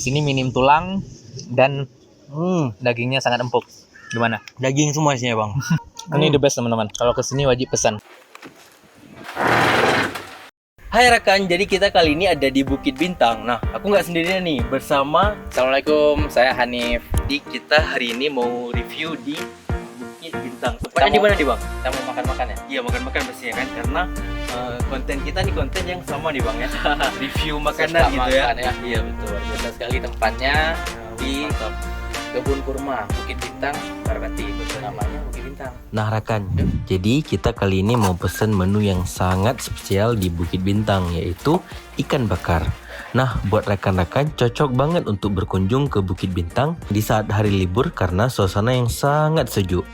sini minim tulang dan dagingnya sangat empuk. Gimana? Daging semua isinya bang. Ini the best teman-teman. Kalau kesini wajib pesan. Hai rekan, jadi kita kali ini ada di Bukit Bintang. Nah, aku nggak sendirian nih, bersama Assalamualaikum, saya Hanif. di kita hari ini mau review di Bukit Bintang. Tempatnya di mana nih bang? Kita mau makan-makan ya? Iya makan-makan pastinya kan, karena konten kita nih konten yang sama nih bang ya. Review makanan Suka gitu makan ya. Iya betul. Biasa sekali tempatnya di Kebun Kurma Bukit Bintang, Barbati. Betul namanya Bukit Bintang. Nah rekan, jadi kita kali ini mau pesen menu yang sangat spesial di Bukit Bintang, yaitu ikan bakar. Nah, buat rekan-rekan cocok banget untuk berkunjung ke Bukit Bintang di saat hari libur karena suasana yang sangat sejuk.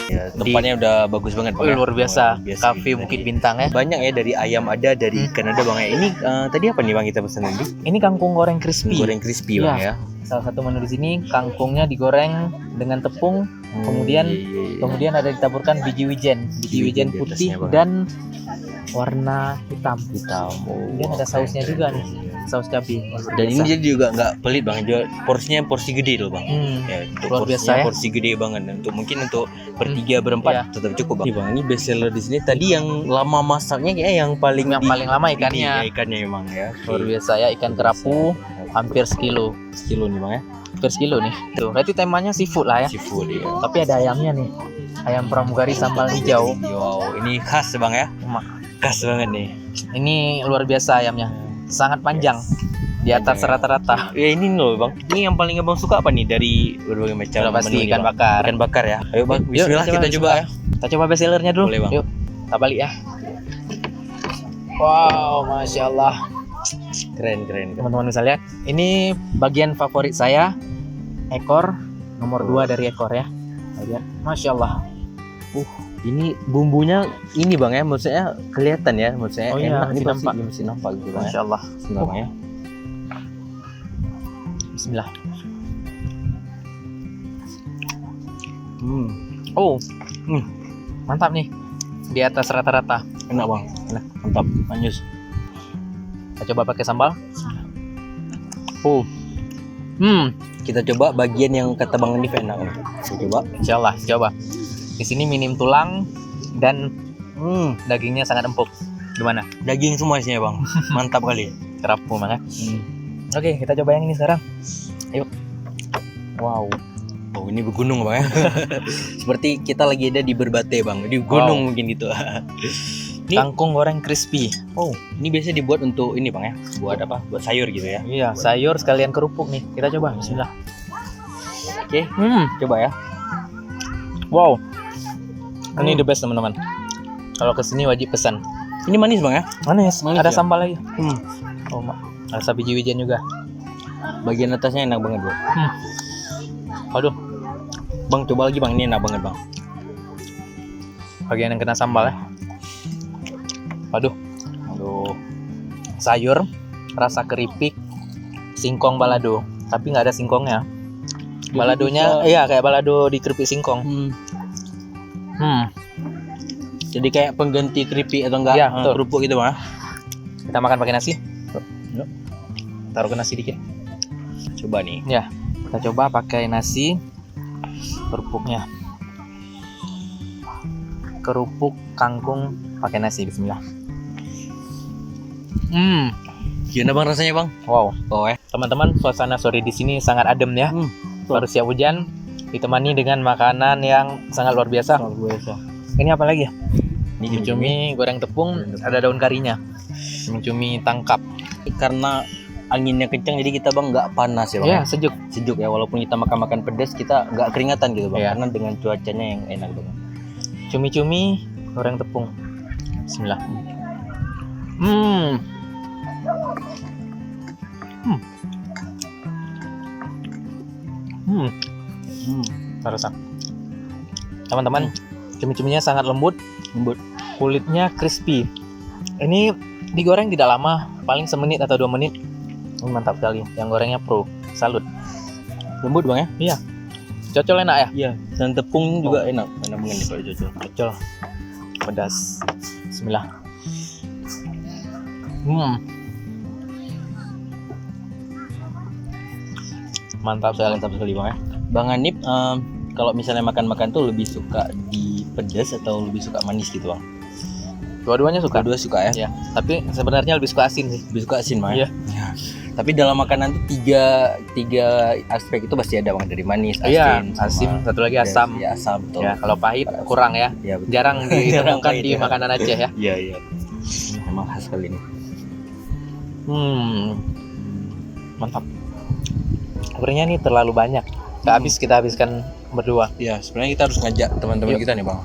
Ya, tempatnya udah bagus banget bang. Luar biasa, Cafe gitu. Bukit Bintang ya. Banyak ya, dari ayam ada, dari ikan ada bang ya. Ini tadi apa nih bang kita pesan tadi? Ini kangkung goreng crispy. Goreng crispy bang ya. Salah satu menu di sini kangkungnya digoreng dengan tepung, kemudian ada ditaburkan biji wijen wijen di putih atasnya, Bang. dan warna hitam. Kemudian ada keren, sausnya juga nih, saus cabai. Dan ini dia juga nggak pelit bang, dia porsinya porsi gede loh bang. Ya, untuk luar porsinya biasa ya. porsi gede banget. Untuk mungkin untuk bertiga berempat tetap cukup bang. Ini bang, ini best seller di sini. Tadi yang lama masaknya kayak yang paling lama ikannya. Ikannya emang ya. Luar biasa ya, ikan kerapu hampir sekilo nih bang ya. hampir sekilo nih. Tuh, berarti temanya seafood lah ya. Seafood ya. Tapi ada ayamnya nih, ayam pramugari sambal hijau. Wow, ini khas bang ya. Khas banget nih. Ini luar biasa ayamnya, sangat panjang, di atas rata-rata. Ya ini loh bang. Ini yang paling abang suka apa nih dari berbagai macam Sudah pasti menu ini, ikan Bang? bakar. Ikan bakar ya. Ayo bang, Yuk, bismillah kita coba ya. Kita coba best sellernya dulu. Boleh, Bang. Yuk, kita balik ya. Wow, masya Allah. Keren. Teman-teman bisa lihat, ini bagian favorit saya, ekor nomor 2 dari ekor ya. Lihat, masya Allah. Ini bumbunya ini bang ya, maksudnya kelihatan ya, maksudnya Oh iya, enak, ini masih nampak. masih nampak gitu bang. Masya Allah. Bismillah bang ya. Bismillah. Oh, Mantap nih, di atas rata-rata. enak bang, enak, mantap, manis. Kita coba pakai sambal. Kita coba bagian yang kata bang Hanif enak nih. Kita coba. Insya Allah, coba. Di sini minim tulang dan dagingnya sangat empuk. Gimana? Daging semua isinya bang, mantap kali. Kerapu banget. Oke, kita coba yang ini sekarang. Yuk. Wow. Oh ini bergunung bang ya. Seperti kita lagi ada di Berbate bang, di gunung mungkin gitu. Ini Kangkung goreng crispy. Oh, ini biasanya dibuat untuk ini bang ya, buat apa? Buat sayur gitu ya. Iya, sayur sekalian kerupuk nih. Kita coba. Bismillah. Oke, coba ya. Wow. Ini the best teman-teman. Kalau kesini wajib pesan. Ini manis bang ya? Manis ada ya? sambal lagi. Oh, rasa biji wijen juga. Bagian atasnya enak banget bro. Aduh, Bang coba lagi bang, ini enak banget bang. bagian yang kena sambal ya. Aduh. Sayur, rasa keripik, singkong balado. Tapi nggak ada singkongnya. Baladonya, iya kayak balado di keripik singkong. Jadi kayak pengganti keripik atau enggak Iya, betul. kerupuk gitu bang. Kita makan pakai nasi. Taruh ke nasi dikit. Coba nih. Ya, kita coba pakai nasi. Kerupuknya. Kerupuk kangkung pakai nasi. Bismillah. Gimana bang rasanya bang? Wow. Oh Teman-teman, suasana sore di sini sangat adem ya. Baru siap hujan, ditemani dengan makanan yang sangat luar biasa. Ini apa lagi ya? Cumi goreng tepung, ada daun karinya. Cumi tangkap. Karena anginnya kencang jadi kita bang nggak panas ya bang. Iya, sejuk. Sejuk ya, walaupun kita makan pedas kita nggak keringatan gitu bang. Iya. Karena dengan cuacanya yang enak banget. Cumi-cumi goreng tepung. Bismillah. Terasa. Teman-teman, cumi-cuminya sangat lembut, kulitnya crispy. Ini digoreng tidak lama, paling semenit atau 2 menit. Ini mantap sekali. Yang gorengnya pro, salut. Lembut bang ya? Iya. Cocol enak ya? Iya. Dan tepung juga enak banget nih kalau cocol. Cocol. Pedas. Bismillah. Mantap sekali bang ya. Bang Hanif, kalau misalnya makan-makan tuh lebih suka di pedas atau lebih suka manis gitu bang? Dua-duanya suka. Dua suka ya? Iya. Tapi sebenarnya lebih suka asin sih. Lebih suka asin bang? Iya. Ya. Tapi dalam makanan tuh tiga aspek itu pasti ada bang, dari manis, asin, Iya, sama asin, satu lagi asam. Ya, asam tuh. Ya, kalau pahit kurang ya. Ya, betul. Jarang ditemukan pahit, di ya. makanan Aceh ya. Iya iya. Memang khas kali ini. Mantap. Gorengnya nih terlalu banyak. Gak habis, kita habiskan berdua. Iya, sebenarnya kita harus ngajak teman-teman Yuk. kita nih bang.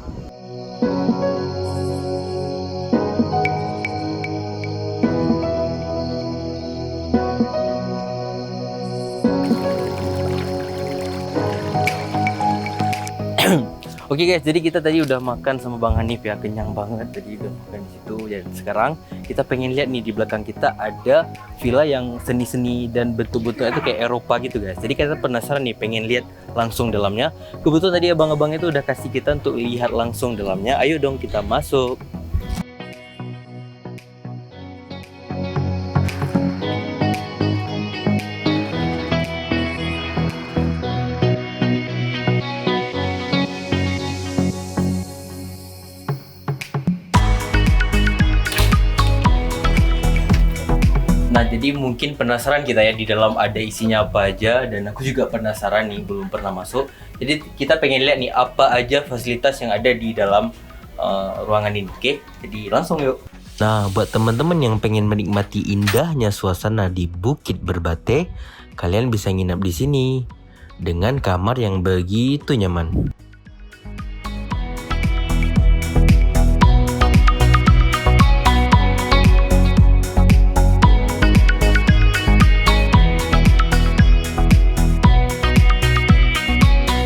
Oke guys, jadi kita tadi udah makan sama Bang Hanif ya, kenyang banget. Tadi udah makan di situ. Dan sekarang kita pengen lihat nih, di belakang kita ada villa yang seni-seni dan bentuk-bentuknya itu kayak Eropa gitu guys. Jadi kita penasaran nih, pengen lihat langsung dalamnya. Kebetulan tadi abang-abang itu udah kasih kita untuk lihat langsung dalamnya. Ayo dong kita masuk. Nah, jadi mungkin penasaran kita ya di dalam ada isinya apa aja, dan aku juga penasaran nih, belum pernah masuk. Jadi kita pengen lihat nih apa aja fasilitas yang ada di dalam ruangan ini. Oke, jadi langsung yuk. Nah, buat teman-teman yang pengen menikmati indahnya suasana di Bukit Berbate, kalian bisa nginap di sini dengan kamar yang begitu nyaman.